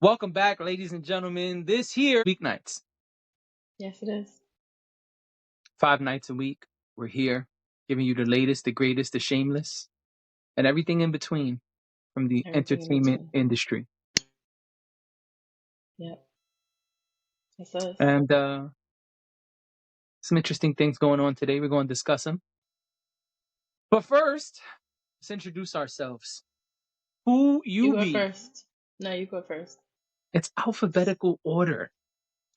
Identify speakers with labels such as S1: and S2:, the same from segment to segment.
S1: Welcome back, ladies and gentlemen. This here, Weeknights.
S2: Yes, it is.
S1: 5 nights a week. We're here giving you the latest, the greatest, the shameless, and everything in between from the
S2: Everything in
S1: entertainment
S2: between.
S1: industry.
S2: Yep. Yes, it is.
S1: And some interesting things going on today. We're going to discuss them. But first, let's introduce ourselves. Who
S2: You
S1: you
S2: go
S1: be?
S2: first. No, you go first.
S1: It's alphabetical order.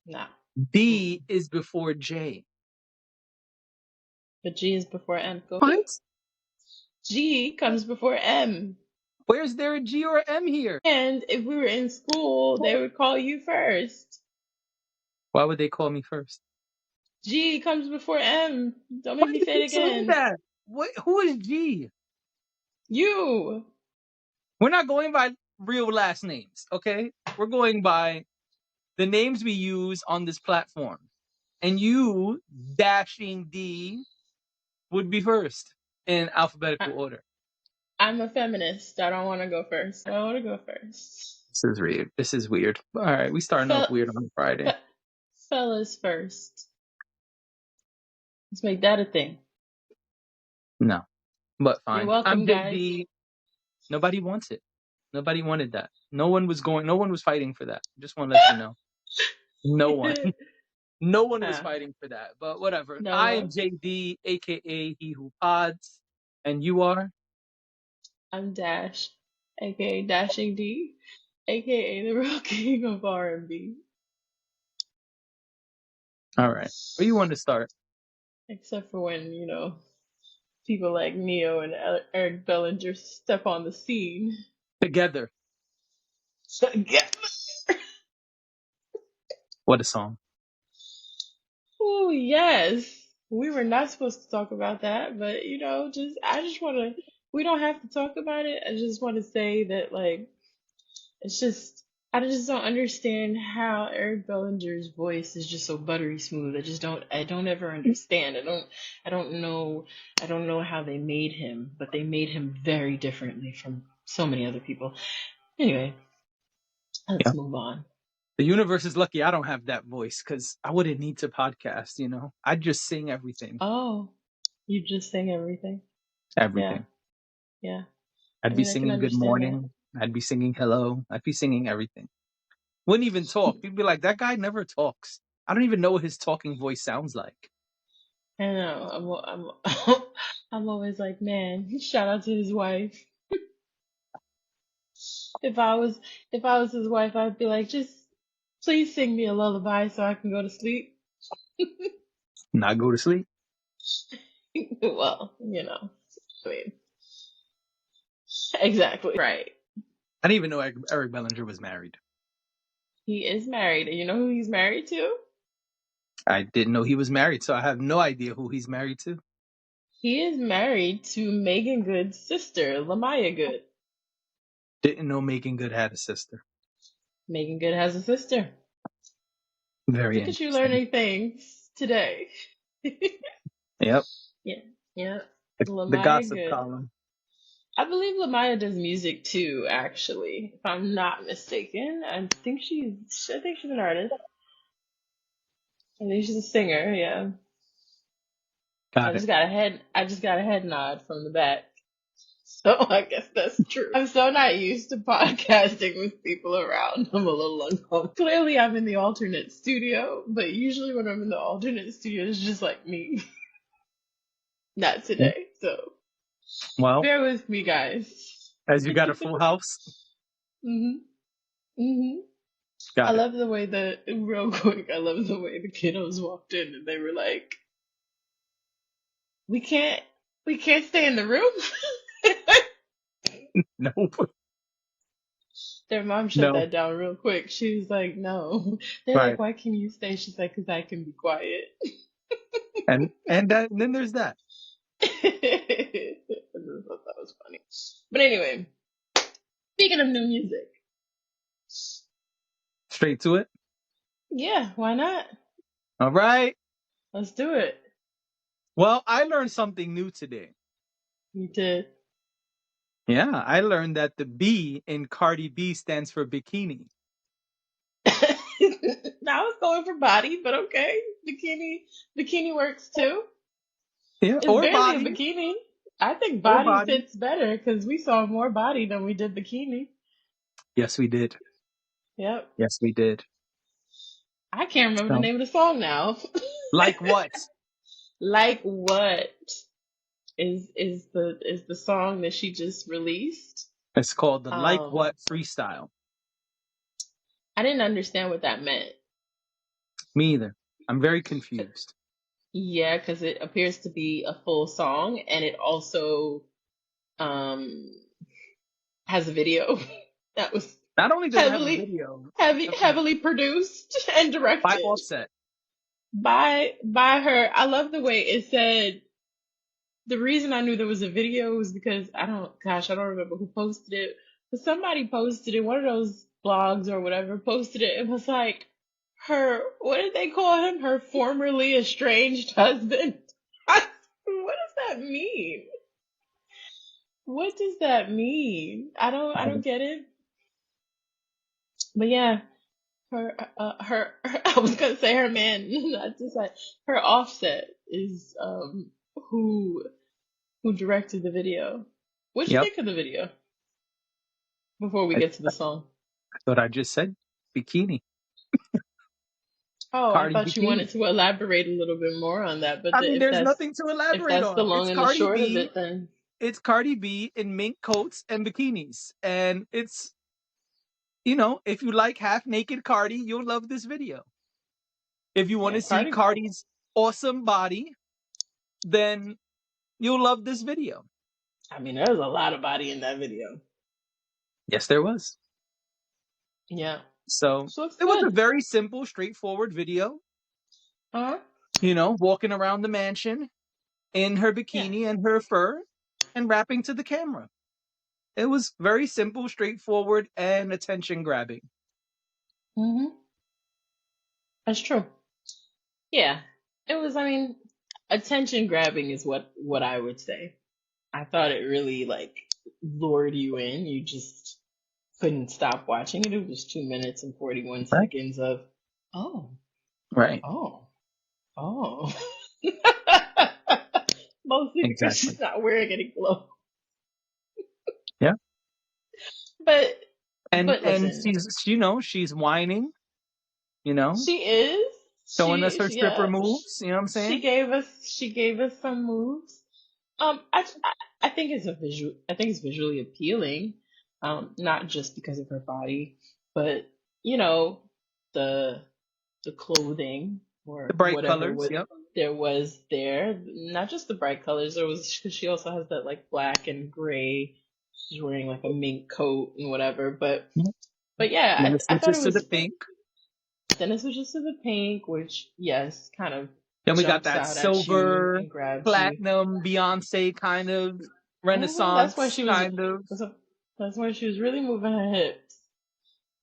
S2: Nah.
S1: D is before J.
S2: But G is before M. Go.
S1: What?
S2: G comes before M.
S1: Where's there a G or a M here?
S2: And if we were in school, they would call you first.
S1: Why would they call me first?
S2: G comes before M. Don't
S1: Why
S2: make me
S1: did
S2: say
S1: you
S2: it
S1: say
S2: again.
S1: that? What? Who is G?
S2: You.
S1: We're not going by real last names, okay? We're going by the names we use on this platform. And you, dashing D, would be first in
S2: I,
S1: alphabetical order.
S2: I'm a feminist. I don't want to go first. I don't want to go first.
S1: This is weird. This is weird. All right, we starting off
S2: Fel-
S1: weird on Friday.
S2: fe- fellas first. Let's make that a thing.
S1: No, but
S2: You're
S1: fine. I'm
S2: welcome, guys.
S1: JD. Nobody wants it. Nobody wanted that. No one was fighting for that. Just want to let you know. No one. No one was
S2: Ah,
S1: fighting for that. But whatever.
S2: no
S1: I am
S2: one.
S1: JD, aka He Who Pods. And you are?
S2: I'm Dash, aka Dashing D, aka the real king of R&B.
S1: All right. Where you want to start?
S2: Except for when, people like Neo and Eric Bellinger step on the scene.
S1: Together.
S2: Yeah.
S1: What a song.
S2: Oh, yes. We were not supposed to talk about that, but I just want to, we don't have to talk about it. I just want to say that, like, it's just I just don't understand how Eric Bellinger's voice is just so buttery smooth. I don't ever understand. I don't know how they made him, but they made him very differently from so many other people. Anyway, let's
S1: Yeah.
S2: move on.
S1: The universe is lucky I don't have that voice because I wouldn't need to podcast. I'd just sing everything.
S2: Oh, you just sing everything. Yeah,
S1: Everything.
S2: yeah.
S1: I'd
S2: I
S1: be
S2: mean, I can
S1: singing good
S2: understand that.
S1: morning. I'd be singing hello. I'd be singing everything. Wouldn't even talk. People be like, that guy never talks. I don't even know what his talking voice sounds like.
S2: I know. I'm always like, man. Shout out to his wife. If I was if I was his wife, I'd be like, just please sing me a lullaby so I can go to sleep.
S1: Not go to sleep.
S2: Well, I mean, exactly right.
S1: I didn't even know Eric Bellinger was married.
S2: He is married. And you know who he's married to?
S1: I didn't know he was married, so I have no idea who he's married to.
S2: He is married to Megan Good's sister, Lamaya Good.
S1: Didn't know Megan Good had a sister.
S2: Megan Good has a sister.
S1: Very
S2: Look at you
S1: interesting.
S2: learning things today.
S1: Yep.
S2: Yeah, yeah.
S1: The
S2: Lamaya
S1: gossip
S2: Good.
S1: column.
S2: I believe Lamaya does music too, actually. If I'm not mistaken. I think she's an artist. I think she's a singer, yeah.
S1: Got it.
S2: I just got a head nod from the back. So I guess that's true. I'm so not used to podcasting with people around. I'm a little uncomfortable. Clearly I'm in the alternate studio, but usually when I'm in the alternate studio it's just like me. Not today. So
S1: Well,
S2: bear with me, guys.
S1: as you got a full house,
S2: Mhm. Mhm. I
S1: got it.
S2: love the way that real quick, I love the way the kiddos walked in and they were like, "We can't we can't stay in the room."
S1: Nope.
S2: Their mom shut
S1: No.
S2: that down real quick. She was like, "No." They're like,
S1: Right.
S2: "Why can you stay?" She's like, "Cause I can be quiet."
S1: And then there's that.
S2: I just thought that was funny. But anyway, speaking of new music,
S1: Straight to it.
S2: yeah, why not?
S1: All right.
S2: Let's do it.
S1: Well, I learned something new today.
S2: You did.
S1: Yeah, I learned that the B in Cardi B stands for bikini.
S2: I was going for body, but okay. Bikini works too.
S1: Yeah,
S2: It's
S1: or
S2: barely a
S1: body,
S2: bikini. I think
S1: or
S2: body
S1: body.
S2: fits better because we saw more body than we did bikini.
S1: Yes, we did.
S2: Yep.
S1: Yes, we did.
S2: I can't remember the
S1: So,
S2: name of the song now.
S1: like what?
S2: Like what is the song that she just released?
S1: It's called the Like
S2: Um,
S1: What freestyle.
S2: I didn't understand what that meant.
S1: Me either. I'm very confused.
S2: Yeah, because it appears to be a full song, and it also um has a video that was
S1: Not only does it have a
S2: heavily
S1: video
S2: heavily produced and
S1: by
S2: directed
S1: Offset.
S2: by her. I love the way it said. The reason I knew there was a video was because I don't remember who posted it, but somebody posted it, one of those blogs or whatever posted it. It was like her, what did they call him? Her formerly estranged husband. What does that mean? What does that mean? I don't get it. But yeah, I was gonna say her man, not just like her Offset is who who directed the video. What'd you
S1: Yep.
S2: think of the video before we
S1: I,
S2: get to the song?
S1: that's what I just said. Bikini.
S2: Oh, I
S1: Cardi
S2: thought you
S1: Bikini.
S2: wanted to elaborate a little bit more on that, but
S1: I mean, there's nothing to
S2: if
S1: elaborate
S2: that's the
S1: on.
S2: long
S1: It's
S2: and the
S1: Cardi
S2: short of
S1: B.
S2: it, then
S1: It's Cardi B in mink coats and bikinis. And it's, if you like half naked Cardi, you'll love this video. If you want
S2: yeah,
S1: to see
S2: Cardi.
S1: Cardi's awesome body, then you'll love this video.
S2: I mean, there's a lot of body in that video.
S1: Yes, there was.
S2: Yeah,
S1: So
S2: so looks
S1: it was a
S2: good.
S1: very simple, straightforward video,
S2: Uh huh.
S1: walking around the mansion in her
S2: Yeah.
S1: bikini and her fur and rapping to the camera. It was very simple, straightforward, and attention grabbing.
S2: Mhm. That's true. Yeah, it was. I mean, attention grabbing is what I would say. I thought it really like lured you in. You just couldn't stop watching it. It was 2 minutes and 41
S1: Right.
S2: seconds of, oh,
S1: Right.
S2: oh, oh. Mostly because
S1: Exactly.
S2: she's not wearing any clothes.
S1: Yeah.
S2: But
S1: And
S2: listen,
S1: she's whining, you know,
S2: she is.
S1: showing us her stripper
S2: Yeah.
S1: moves. You know what I'm saying?
S2: She gave us some moves. I think it's a visual. I think it's visually appealing. Not just because of her body, but you know the the clothing
S1: The
S2: or
S1: bright
S2: whatever
S1: colors.
S2: what
S1: Yep.
S2: there was there. Not just the bright colors. There was because she also has that like black and gray. She's wearing like a mink coat and whatever.
S1: Yep.
S2: But yeah,
S1: And it
S2: I thought it
S1: switches to the
S2: was.
S1: pink.
S2: Then it switches to the pink, which yes, kind of
S1: Then we got
S2: jumps
S1: that
S2: out at you
S1: silver,
S2: and grabs you.
S1: platinum, Beyonce kind of
S2: That's when
S1: Renaissance
S2: she was.
S1: kind of.
S2: That's that's when she was really moving her hips,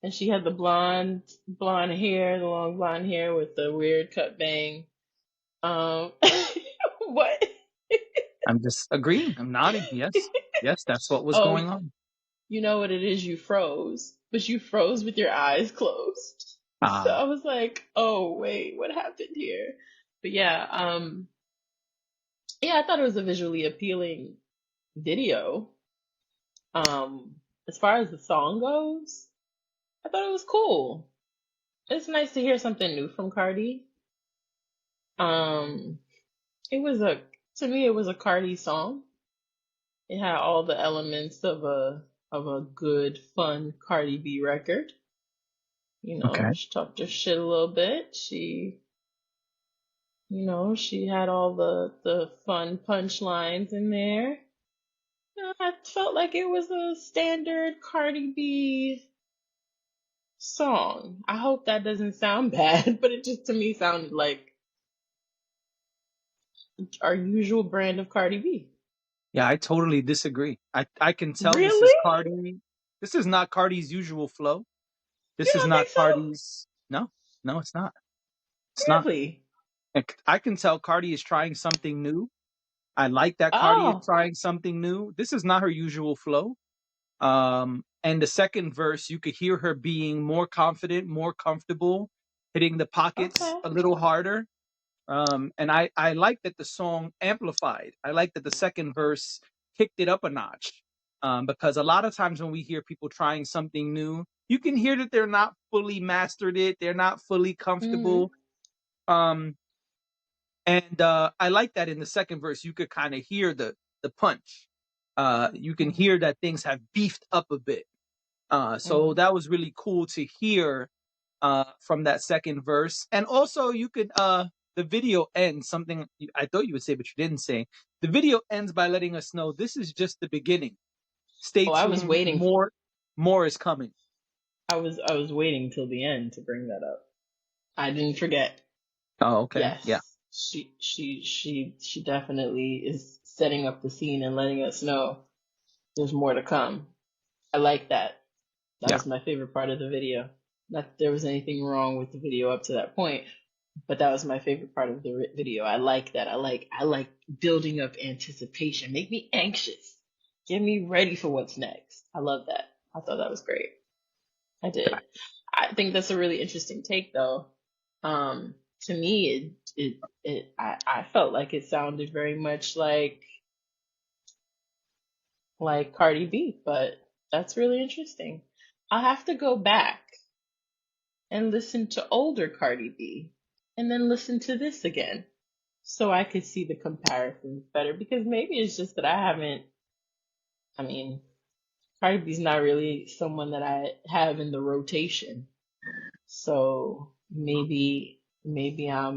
S2: and she had the blonde hair, the long blonde hair with the weird cut bang. Um, what?
S1: I'm just agreeing. I'm nodding. Yes. Yes, that's what was
S2: Oh,
S1: going on.
S2: you know what it is? You froze, but you froze with your eyes closed. So
S1: Ah,
S2: I was like, oh wait, what happened here? But yeah, yeah, I thought it was a visually appealing video. As far as the song goes, I thought it was cool. It's nice to hear something new from Cardi. Um, it was a to me it was a Cardi song. It had all the elements of a good, fun Cardi B record. You know,
S1: okay.
S2: she talked her shit a little bit. She had all the fun punchlines in there. I felt like it was a standard Cardi B song. I hope that doesn't sound bad, but it just to me sounded like our usual brand of Cardi B.
S1: Yeah, I totally disagree. I can tell this is
S2: Really?
S1: Cardi. This is not Cardi's usual flow.
S2: You
S1: This is
S2: don't
S1: not
S2: think so?
S1: Cardi's. No, no, it's not. It's not.
S2: Really?
S1: I can tell Cardi is trying something new. I like that Cardi is
S2: Oh,
S1: trying something new. This is not her usual flow. And the second verse, you could hear her being more confident, more comfortable, hitting the pockets
S2: Okay.
S1: a little harder. And I like that the song amplified. I like that the second verse kicked it up a notch. Because a lot of times when we hear people trying something new, you can hear that they're not fully mastered it. They're not fully
S2: Mhm.
S1: comfortable. Um, and I like that in the second verse, you could kind of hear the punch. You can
S2: Mhm.
S1: hear that things have beefed up a bit. So
S2: Mhm.
S1: that was really cool to hear from that second verse. And also, you could the video ends something I thought you would say, but you didn't say. The video ends by letting us know this is just the beginning. Stay
S2: Oh, I was
S1: tuned.
S2: waiting.
S1: More is coming.
S2: I was waiting till the end to bring that up. I didn't forget.
S1: Oh, okay. Yeah.
S2: Yes, she definitely is setting up the scene and letting us know there's more to come. I like that. That
S1: Yeah.
S2: was my favorite part of the video. Not that there was anything wrong with the video up to that point, but that was my favorite part of the video. I like that. I like building up anticipation. Make me anxious. Get me ready for what's next. I love that. I thought that was great. I did. I think that's a really interesting take, though. To me, I felt like it sounded very much like Cardi B, but that's really interesting. I'll have to go back and listen to older Cardi B, and then listen to this again, so I could see the comparisons better. Because maybe it's just that I haven't. I mean, Cardi B's not really someone that I have in the rotation. So maybe I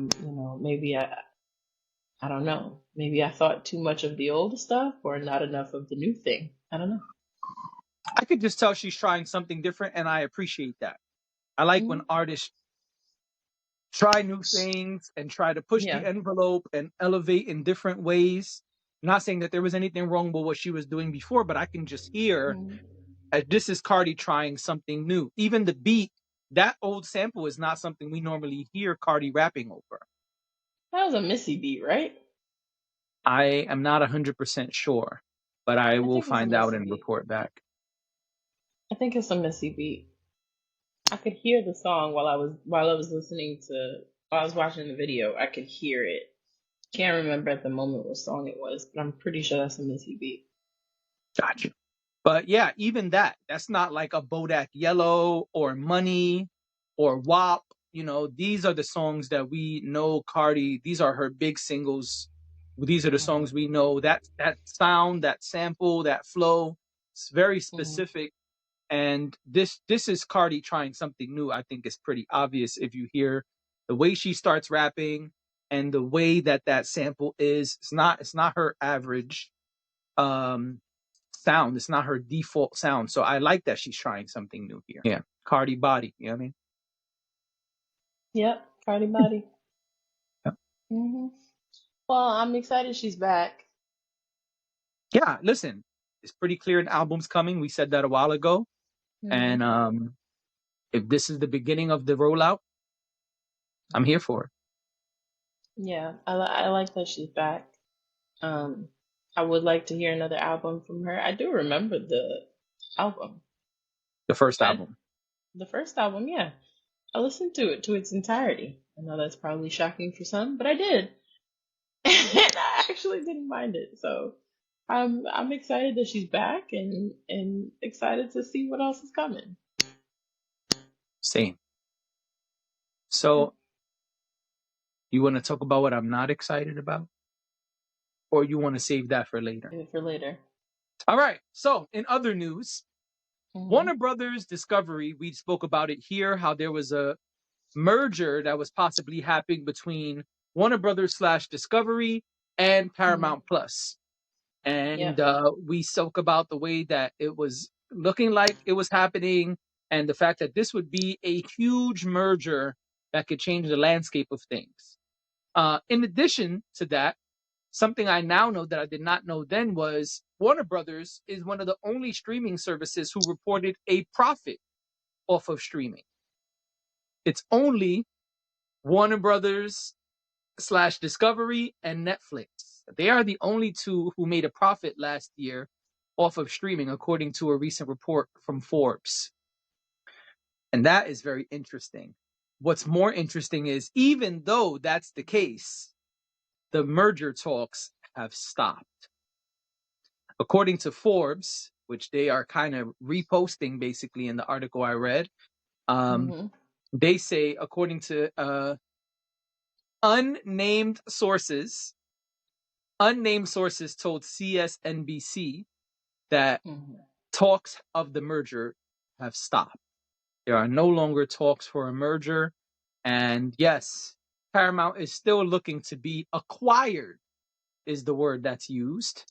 S2: don't know. Maybe I thought too much of the old stuff or not enough of the new thing. I don't know.
S1: I could just tell she's trying something different, and I appreciate that. I like when
S2: Mhm.
S1: artists try new things and try to push the
S2: Yeah.
S1: envelope and elevate in different ways. I'm not saying that there was anything wrong with what she was doing before, but I can just hear
S2: Mhm.
S1: this is Cardi trying something new. Even the beat, that old sample is not something we normally hear Cardi rapping over.
S2: That was a Missy beat, right?
S1: I am not 100% sure, but I
S2: I
S1: will
S2: think it's a
S1: find out
S2: Missy
S1: and
S2: beat.
S1: report back.
S2: I think it's a Missy beat. I could hear the song while I was listening to while I was watching the video. I could hear it. Can't remember at the moment what song it was, but I'm pretty sure that's a Missy beat.
S1: Gotcha. But yeah, even that's not like a Bodak Yellow or Money or WAP. These are the songs that we know Cardi, these are her big singles. These are the
S2: Mhm.
S1: songs we know. That sound, that sample, that flow, it's very
S2: Mhm.
S1: specific. And this is Cardi trying something new. I think it's pretty obvious if you hear the way she starts rapping and the way that sample is. It's not her average um sound. It's not her default sound. So I like that she's trying something new here. Yeah. Cardi body. You know what I mean?
S2: Yep, Cardi Body.
S1: Yeah.
S2: Mhm. Well, I'm excited she's back.
S1: Yeah. Listen, it's pretty clear an album's coming. We said that a while ago. And
S2: Mhm.
S1: if this is the beginning of the rollout, I'm here for it.
S2: Yeah, I like that she's back. Um, I would like to hear another album from her. I do remember the album.
S1: The first
S2: I
S1: album.
S2: The first album, yeah. I listened to it to its entirety. I know that's probably shocking for some, but I did. And I actually didn't mind it. So I'm excited that she's back and excited to see what else is coming.
S1: Same.
S2: Yeah,
S1: So you want to talk about what I'm not excited about? Or you want to save that for later?
S2: save it for later.
S1: All right. So in other news,
S2: Mhm.
S1: Warner Brothers Discovery, we spoke about it here, how there was a merger that was possibly happening between Warner Brothers slash Discovery and
S2: Mhm.
S1: Paramount Plus. And
S2: Yep.
S1: we spoke about the way that it was looking like it was happening and the fact that this would be a huge merger that could change the landscape of things. In addition to that, something I now know that I did not know then was Warner Brothers is one of the only streaming services who reported a profit off of streaming. It's only Warner Brothers slash Discovery and Netflix. They are the only two who made a profit last year off of streaming, according to a recent report from Forbes. And that is very interesting. What's more interesting is, even though that's the case, the merger talks have stopped. According to Forbes, which they are kind of reposting basically in the article I read,
S2: Mm-hmm.
S1: they say, according to unnamed sources told CSNBC that
S2: Mm-hmm.
S1: talks of the merger have stopped. There are no longer talks for a merger. And yes, Paramount is still looking to be acquired, is the word that's used.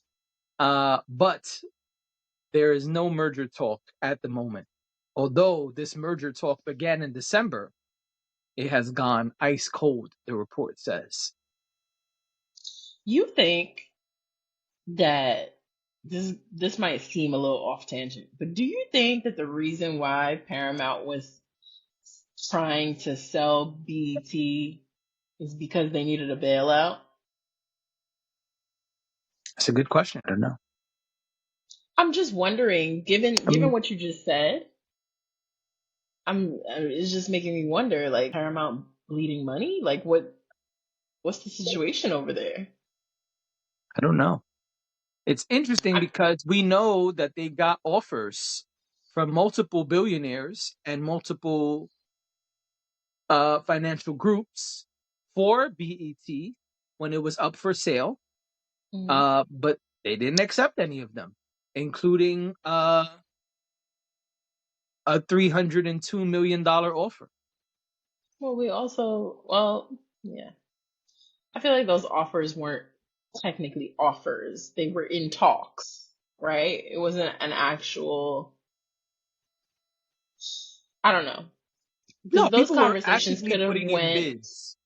S1: But there is no merger talk at the moment. Although this merger talk began in December, it has gone ice cold, the report says.
S2: You think that this might seem a little off tangent, but do you think that the reason why Paramount was trying to sell BET is because they needed a bailout?
S1: That's a good question. I don't know.
S2: I'm just wondering,
S1: I
S2: given
S1: mean,
S2: what you just said, it's just making me wonder, like Paramount bleeding money? Like what's the situation over there?
S1: I don't know. It's interesting
S2: I,
S1: because we know that they got offers from multiple billionaires and multiple financial groups for BET when it was up for sale,
S2: Mhm.
S1: but they didn't accept any of them, including a $302 million offer.
S2: Well, yeah. I feel like those offers weren't technically offers. They were in talks, right? It wasn't an actual, I don't know. Because
S1: No,
S2: those
S1: people were
S2: conversations
S1: actively
S2: could have
S1: putting in
S2: went,
S1: bids.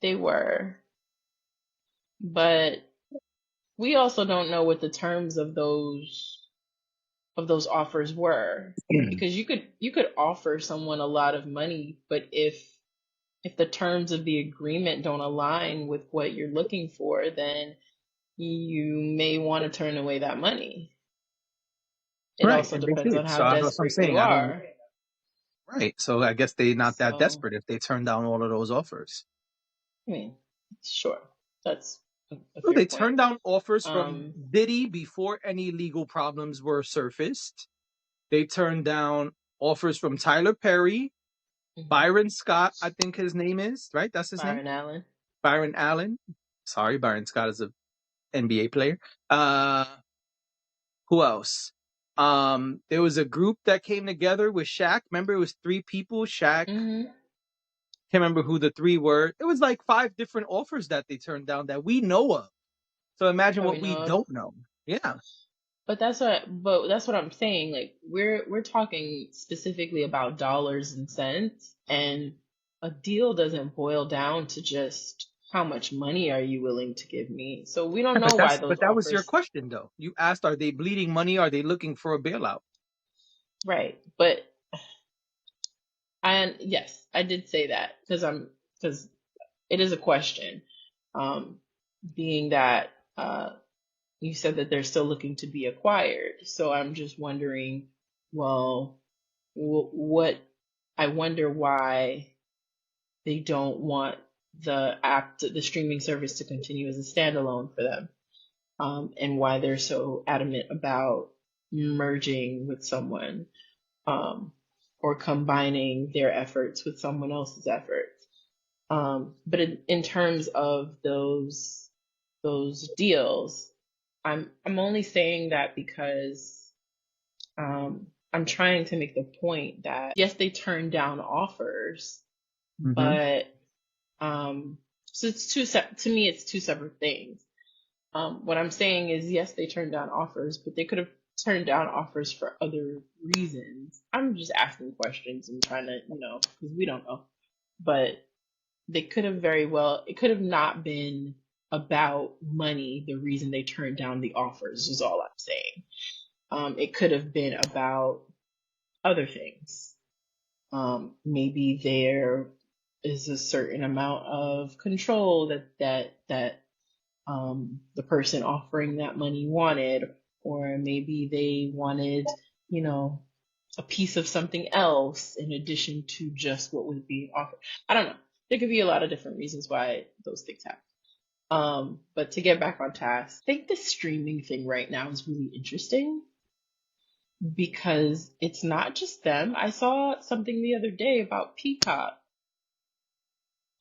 S2: they were, but we also don't know what the terms of those offers were. Because you could offer someone a lot of money, but if the terms of the agreement don't align with what you're looking for, then you may want to turn away that money. It
S1: Right,
S2: also
S1: and they
S2: depends on
S1: did.
S2: how
S1: So that's what I'm
S2: desperate you
S1: saying. I don't.
S2: are.
S1: Right. So I guess they're not that
S2: So,
S1: desperate if they turn down all of those offers.
S2: I mean, sure, that's a
S1: Well,
S2: fair
S1: they
S2: point.
S1: turned down offers from
S2: Um,
S1: Diddy before any legal problems were surfaced. They turned down offers from Tyler Perry,
S2: mhm.
S1: Byron Scott, I think his name is, right? That's his name?
S2: Byron Allen.
S1: Byron Allen. Sorry, Byron Scott is a NBA player. Uh who else? There was a group that came together with Shaq. Remember it was three people, Shaq.
S2: Hmm.
S1: Can't remember who the three were. It was like five different offers that they turned down that we know of. So imagine
S2: That we
S1: what we
S2: know of.
S1: don't know. Yeah.
S2: But that's what I'm saying. Like we're talking specifically about dollars and cents, and a deal doesn't boil down to just how much money are you willing to give me. So we don't
S1: Yeah,
S2: know why
S1: but
S2: those
S1: that was your
S2: offers,
S1: question though. You asked, are they bleeding money? Are they looking for a bailout?
S2: right? But and yes, I did say that because it is a question. Um, being that you said that they're still looking to be acquired, so I'm just wondering, well, what I wonder why they don't want the streaming service to continue as a standalone for them, and why they're so adamant about merging with someone, um, or combining their efforts with someone else's efforts. But in terms of those deals, I'm only saying that because I'm trying to make the point that yes, they turned down offers,
S1: Mm-hmm.
S2: but so to me it's two separate things. What I'm saying is yes, they turned down offers, but they could have turned down offers for other reasons. I'm just asking questions and trying to, because we don't know. But they could have very well, it could have not been about money, the reason they turned down the offers, is all I'm saying. It could have been about other things. Maybe there is a certain amount of control that the person offering that money wanted, or maybe they wanted, you know, a piece of something else in addition to just what was being offered. I don't know. There could be a lot of different reasons why those things happen. But to get back on task, I think the streaming thing right now is really interesting because it's not just them. I saw something the other day about Peacock.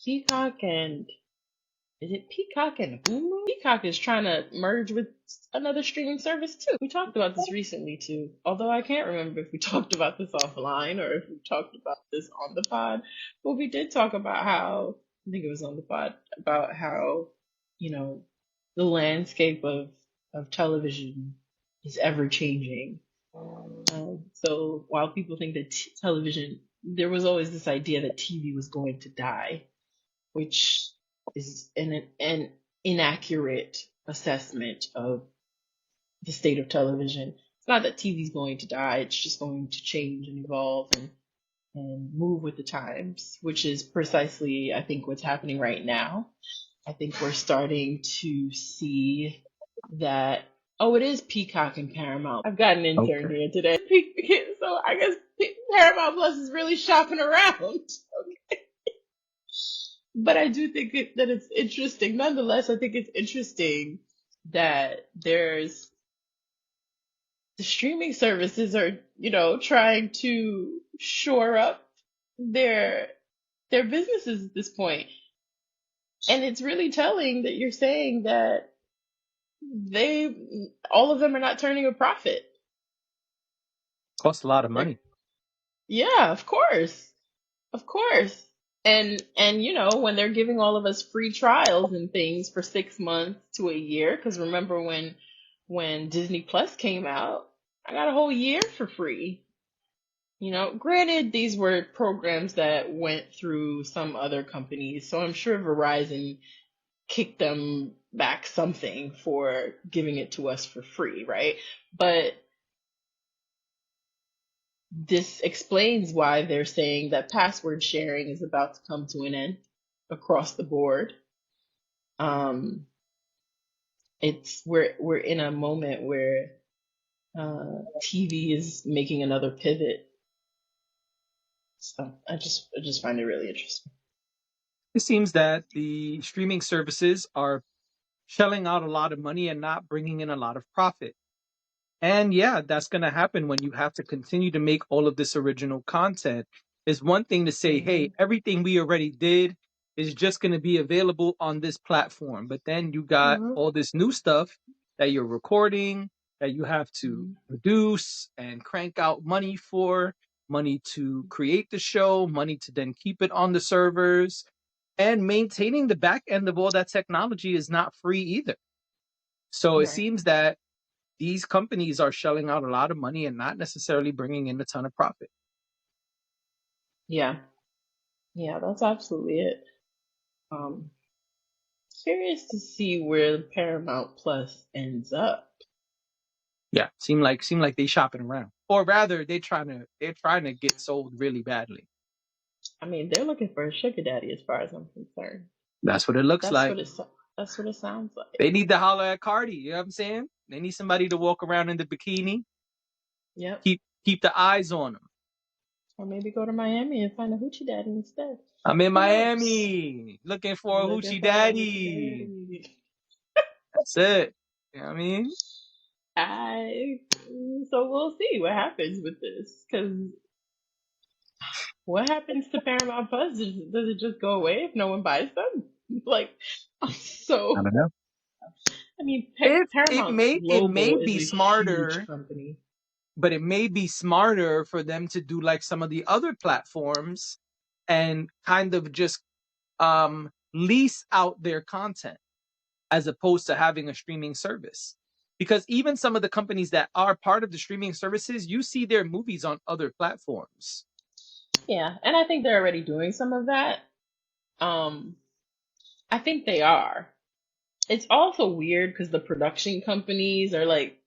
S2: Peacock and Is it Peacock and Hulu? Peacock is trying to merge with another streaming service too. We talked about this recently too. Although I can't remember if we talked about this offline or if we talked about this on the pod. But we did talk about how, I think it was on the pod, about how, you know, the landscape of television is ever changing. So while people think that television, there was always this idea that TV was going to die, which is an inaccurate assessment of the state of television. It's not that TV is going to die, it's just going to change and evolve and move with the times, which is precisely, I think, what's happening right now. I think we're starting to see that, oh, it is Peacock and Paramount. I've got an intern
S1: Okay.
S2: here today. So I guess Paramount Plus is really shopping around. But I do think that it's interesting. Nonetheless, I think it's interesting that there's the streaming services are, trying to shore up their businesses at this point. And it's really telling that you're saying that all of them are not turning a profit.
S1: Costs a lot of
S2: They're,
S1: money.
S2: yeah, of course. Of course. And when they're giving all of us free trials and things for 6 months to a year, because remember when Disney Plus came out, I got a whole year for free. Granted, these were programs that went through some other companies, so I'm sure Verizon kicked them back something for giving it to us for free, right? But this explains why they're saying that password sharing is about to come to an end across the board. Um, we're in a moment where TV is making another pivot. So I just find it really interesting.
S1: It seems that the streaming services are shelling out a lot of money and not bringing in a lot of profit. And yeah, that's going to happen when you have to continue to make all of this original content. It's one thing to say, hey,
S2: Hmm.
S1: everything we already did is just going to be available on this platform. But then you got
S2: Hmm.
S1: all this new stuff that you're recording, that you have to
S2: Hmm.
S1: produce and crank out money for, money to create the show, money to then keep it on the servers. And maintaining the back end of all that technology is not free either. So it
S2: Right.
S1: seems that these companies are shelling out a lot of money and not necessarily bringing in a ton of profit.
S2: Yeah. Yeah, that's absolutely it. Um, Curious to see where Paramount Plus ends up.
S1: Yeah, seem like they shopping around, or rather, they're trying to get sold really badly.
S2: I mean, they're looking for a sugar daddy, as far as I'm concerned.
S1: That's what it looks
S2: That's
S1: like.
S2: what that's what it sounds like.
S1: They need to holler at Cardi. You know what I'm saying? They need somebody to walk around in the bikini,
S2: Yep.
S1: keep the eyes on them.
S2: Or maybe go to Miami and find a hoochie daddy instead.
S1: I'm in
S2: Who knows?
S1: Miami looking for a
S2: Looking
S1: hoochie
S2: for a hoochie
S1: daddy.
S2: daddy.
S1: That's it. You know what I mean?
S2: I So we'll see what happens with this. Because what happens to Paramount Plus? Does it just go away if no one buys them? Like,
S1: I
S2: so
S1: don't know.
S2: I mean,
S1: If it
S2: Paramount
S1: may it may
S2: Global is
S1: be
S2: a huge
S1: smarter,
S2: company.
S1: but it may be smarter for them to do like some of the other platforms and kind of just lease out their content as opposed to having a streaming service. Because even some of the companies that are part of the streaming services, you see their movies on other platforms.
S2: Yeah, and I think they're already doing some of that. Um, I think they are. It's also weird because the production companies are like,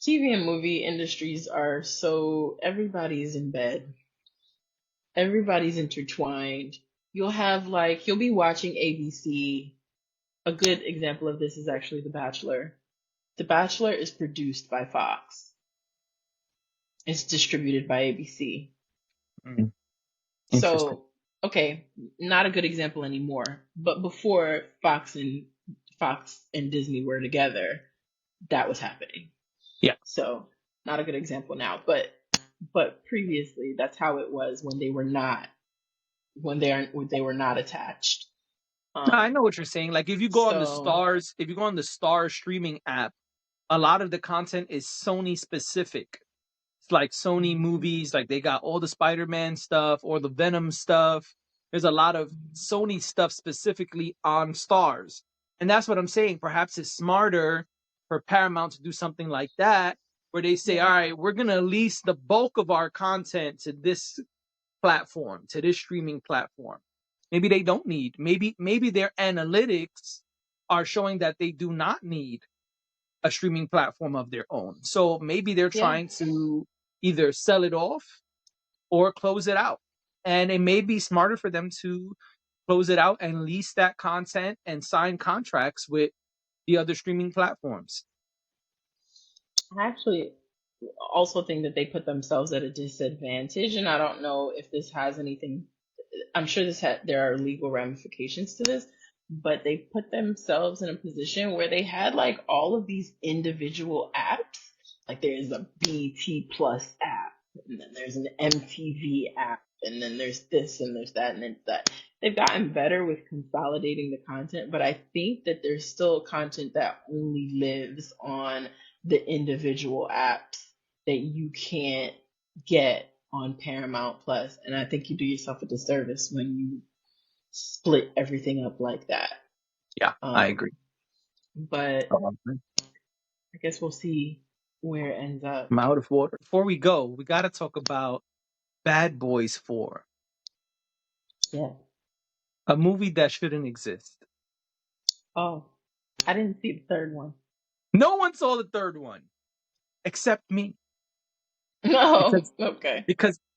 S2: TV and movie industries are so, everybody's in bed. Everybody's intertwined. You'll be watching ABC. A good example of this is actually The Bachelor. The Bachelor is produced by Fox. It's distributed by ABC.
S1: Mm, interesting.
S2: So, okay, not a good example anymore. But before Fox and Disney were together, that was happening.
S1: Yeah.
S2: So, not a good example now, but previously that's how it was when they were not attached.
S1: No, I
S2: Um
S1: know what you're saying. Like if you go on the
S2: so
S1: Stars, if you go on the Star streaming app, a lot of the content is Sony specific. It's like Sony
S2: mhm,
S1: movies, like they got all the Spider-Man stuff or the Venom stuff. There's a lot of Sony stuff specifically on Stars. And that's what I'm saying. Perhaps it's smarter for Paramount to do something like that, where they say,
S2: yeah.
S1: all right, we're going to lease the bulk of our content to this platform, to this streaming platform. Maybe they don't need, maybe their analytics are showing that they do not need a streaming platform of their own. So maybe they're
S2: Yeah.
S1: trying to either sell it off or close it out. And it may be smarter for them to close it out and lease that content and sign contracts with the other streaming platforms.
S2: I actually also think that they put themselves at a disadvantage, and I don't know if this has anything. I'm sure there are legal ramifications to this, but they put themselves in a position where they had like all of these individual apps. Like there's a BT Plus app, and then there's an MTV app, and then there's this and there's that and then that. They've gotten better with consolidating the content, but I think that there's still content that only lives on the individual apps that you can't get on Paramount Plus, and I think you do yourself a disservice when you split everything up like that.
S1: Yeah, I
S2: Um,
S1: agree.
S2: but
S1: I'm
S2: I guess we'll see where it ends up.
S1: out of water. Before we go, we got to talk about Bad Boys 4,
S2: Yeah.
S1: a movie that shouldn't exist.
S2: Oh, I didn't see the third one.
S1: No one saw the third one except me
S2: No.
S1: because
S2: Okay.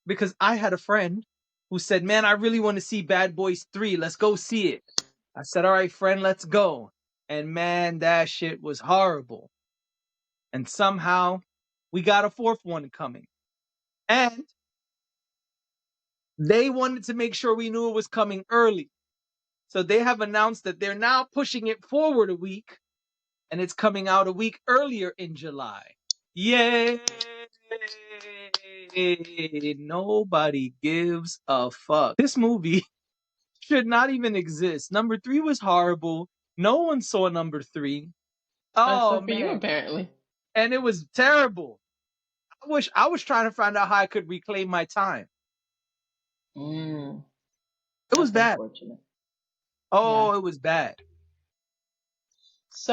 S1: because I had a friend who said, "Man, I really want to see Bad Boys 3. Let's go see it." I said, "All right, friend, let's go." And man, that shit was horrible. And somehow we got a fourth one coming. And they wanted to make sure we knew it was coming early. So they have announced that they're now pushing it forward a week and it's coming out a week earlier in July. Yay! Nobody gives a fuck. This movie should not even exist. Number 3 was horrible. No one saw number 3. Oh
S2: Except for you,
S1: man.
S2: apparently.
S1: And it was terrible. I was trying to find out how I could reclaim my time.
S2: Mm,
S1: It was
S2: that's
S1: bad.
S2: unfortunate. Yeah.
S1: Oh, it was bad.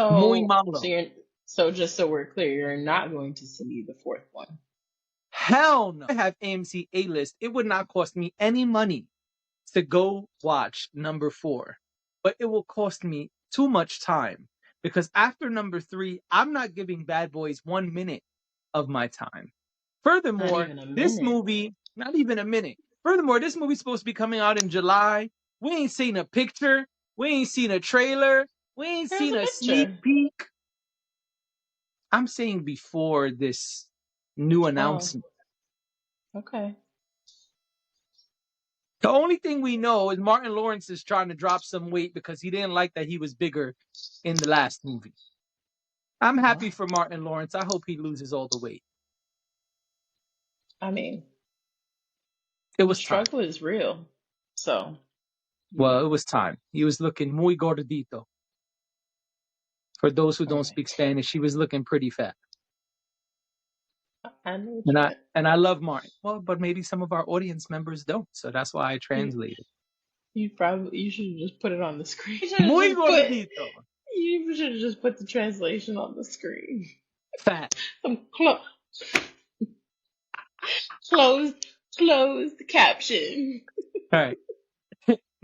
S1: Muy
S2: So, so
S1: malo.
S2: you're so just so we're clear, you're not going to see the fourth one.
S1: Hell no. I have AMC A-list. It would not cost me any money to go watch number 4, but it will cost me too much time because after number 3, I'm not giving Bad Boys 1 minute of my time.
S2: Not
S1: Furthermore,
S2: even a
S1: this
S2: minute.
S1: movie, not even a minute. Furthermore, this movie's supposed to be coming out in July. We ain't seen a picture. We ain't seen a trailer. We ain't
S2: There's
S1: seen
S2: a
S1: a sneak
S2: picture.
S1: peek. I'm saying before this new
S2: Oh,
S1: announcement.
S2: okay.
S1: The only thing we know is Martin Lawrence is trying to drop some weight because he didn't like that he was bigger in the last movie. I'm happy
S2: Well,
S1: for Martin Lawrence. I hope he loses all the weight.
S2: I mean,
S1: It
S2: the
S1: was time.
S2: struggle is real. So, you
S1: Well,
S2: know,
S1: it was time. He was looking muy gordito. For those who
S2: all
S1: don't
S2: right.
S1: speak Spanish, he was looking pretty fat.
S2: I know what
S1: And
S2: you
S1: I
S2: meant.
S1: and I love Martin. Well, but maybe some of our audience members don't. So that's why I
S2: You
S1: translated.
S2: you should have just put it on the screen.
S1: Muy gordito.
S2: You should have just put the translation on the screen.
S1: Fat.
S2: Some closed closed caption.
S1: All right.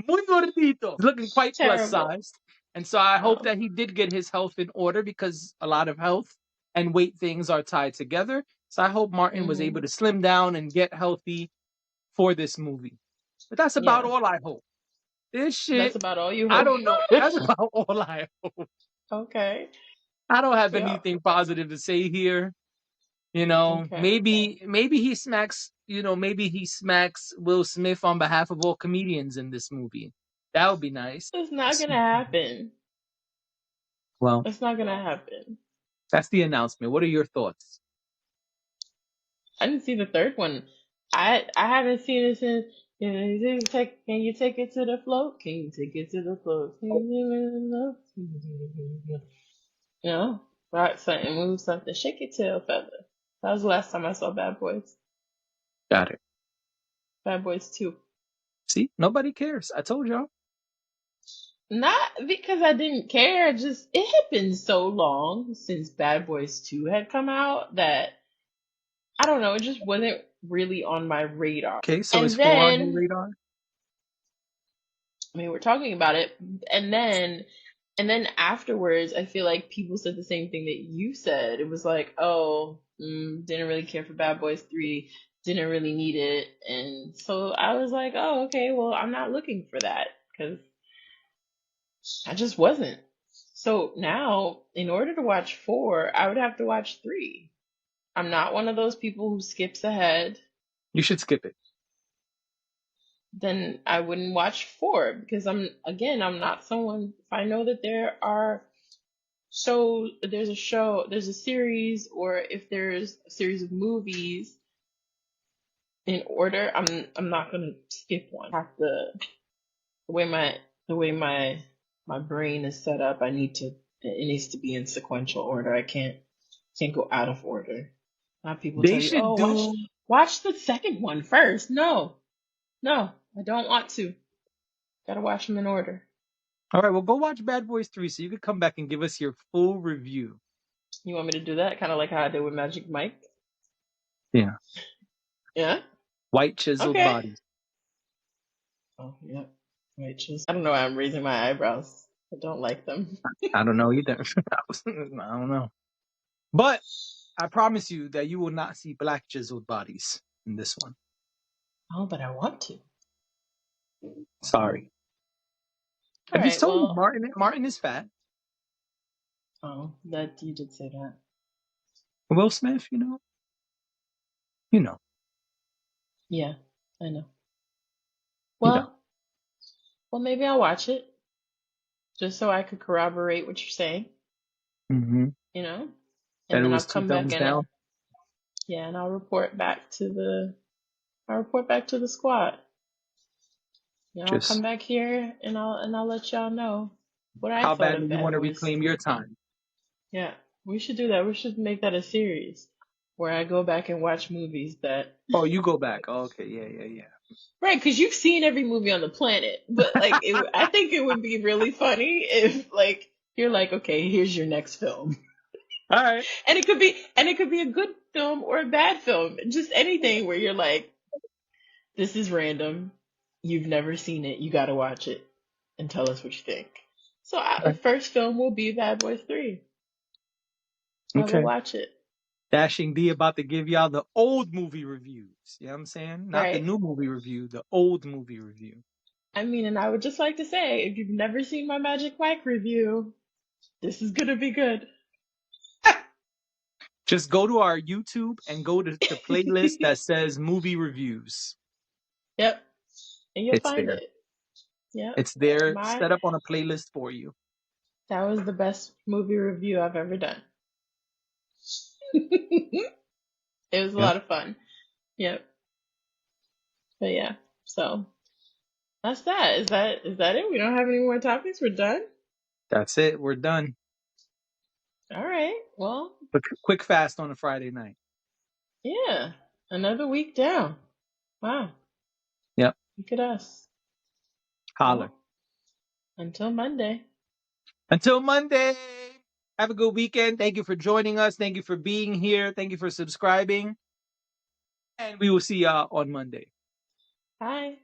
S1: Muy gordito. He's looking quite plus
S2: Terrible.
S1: sized. And so I hope
S2: Oh.
S1: that he did get his health in order because a lot of health and weight things are tied together. So I hope Martin was able
S2: Hmm.
S1: to slim down and get healthy for this movie. But that's about
S2: Yeah.
S1: all I hope. This
S2: That's
S1: shit,
S2: about all you
S1: I
S2: hope.
S1: don't know. That's about all I hope.
S2: Okay.
S1: I don't have
S2: Yeah.
S1: anything positive to say here. You know,
S2: Okay.
S1: maybe he smacks. You know, maybe he smacks Will Smith on behalf of all comedians in this movie. That would be nice.
S2: It's not gonna happen.
S1: Well,
S2: It's not gonna happen.
S1: that's the announcement. What are your thoughts?
S2: I didn't see the third one. I haven't seen it since. Can you take it to the float? Can you take it to the float? Can you take it to the float? You know, rock something, move something, shake your tail feather. That was the last time I saw Bad Boys.
S1: Got it.
S2: Bad Boys 2.
S1: See, nobody cares. I told y'all.
S2: Not because I didn't care, just it had been so long since Bad Boys 2 had come out that I don't know, it just wasn't really on my radar.
S1: Okay, so is
S2: And
S1: four on your
S2: then,
S1: radar?
S2: I mean, we're talking about it, and then afterwards, I feel like people said the same thing that you said. It was like, oh, didn't really care for Bad Boys 3, didn't really need it, and so I was like, oh, okay, well, I'm not looking for that because I just wasn't. So now, in order to watch 4, I would have to watch 3. I'm not one of those people who skips ahead.
S1: You should skip it.
S2: Then I wouldn't watch 4 because I'm not someone. If I know that there's a series, or if there's a series of movies in order, I'm not gonna skip one. I have to the way my brain is set up, it needs to be in sequential order. I can't go out of order. A lot of people
S1: They
S2: tell you,
S1: should
S2: oh,
S1: do.
S2: watch the second one first. No, no, I don't want to. Gotta watch them in order.
S1: All right, well, go watch Bad Boys 3 so you could come back and give us your full review.
S2: You want me to do that? Kind of like how I did with Magic Mike?
S1: Yeah.
S2: Yeah?
S1: White chiseled
S2: Okay.
S1: bodies.
S2: Oh, yeah. Wait, just I don't know why I'm raising my eyebrows. I don't like them.
S1: I don't know either. I don't know. But I promise you that you will not see black chiseled bodies in this one.
S2: Oh, but I want to.
S1: Sorry. I
S2: All
S1: just
S2: right,
S1: told you
S2: well,
S1: Martin is fat.
S2: oh, that you did say that.
S1: Will Smith, you know. You know.
S2: Yeah, I know.
S1: You know.
S2: Well, maybe I'll watch it just so I could corroborate what you're saying,
S1: Mm-hmm.
S2: you know?
S1: That
S2: And
S1: it
S2: then I'll
S1: was two
S2: come back
S1: thumbs
S2: and
S1: down.
S2: yeah, and I'll report back to the squad. You know, I'll come
S1: Just
S2: back here and I'll let y'all know what I
S1: how
S2: thought
S1: badly
S2: of
S1: you want
S2: Bad
S1: to
S2: Boys
S1: reclaim your
S2: 3.
S1: time.
S2: Yeah, we should do that. We should make that a series where I go back and watch movies that
S1: Oh, you go back. Oh, okay, yeah.
S2: right, because you've seen every movie on the planet. But like, I think it would be really funny if like you're like, okay, here's your next film,
S1: All right.
S2: and it could be a good film or a bad film, just anything where you're like, this is random, you've never seen it, you got to watch it and tell us what you think. So the first film will be Bad Boys 3. I will
S1: Okay.
S2: watch it.
S1: Dashing D about to give y'all the old movie reviews. You know what I'm saying? Not the
S2: Right.
S1: new movie review, the old movie review.
S2: I mean, and I would just like to say, if you've never seen my Magic Mike review, this is gonna be good.
S1: Just go to our YouTube and go to the playlist that says movie reviews.
S2: Yep, and you'll
S1: It's
S2: find
S1: there.
S2: it. Yep,
S1: It's there
S2: my
S1: set up on a playlist for you.
S2: that was the best movie review I've ever done. It was a
S1: Yep.
S2: lot of fun. Yep, but yeah, so that's that. Is that it? We don't have any more topics. We're done.
S1: That's it. We're done.
S2: All right. Well,
S1: Quick fast on a Friday night.
S2: yeah, another week down. Wow,
S1: Yep.
S2: look at us.
S1: Holler.
S2: Well, until Monday.
S1: Until Monday. Have a good weekend. Thank you for joining us. Thank you for being here. Thank you for subscribing. And we will see y'all on Monday.
S2: Bye.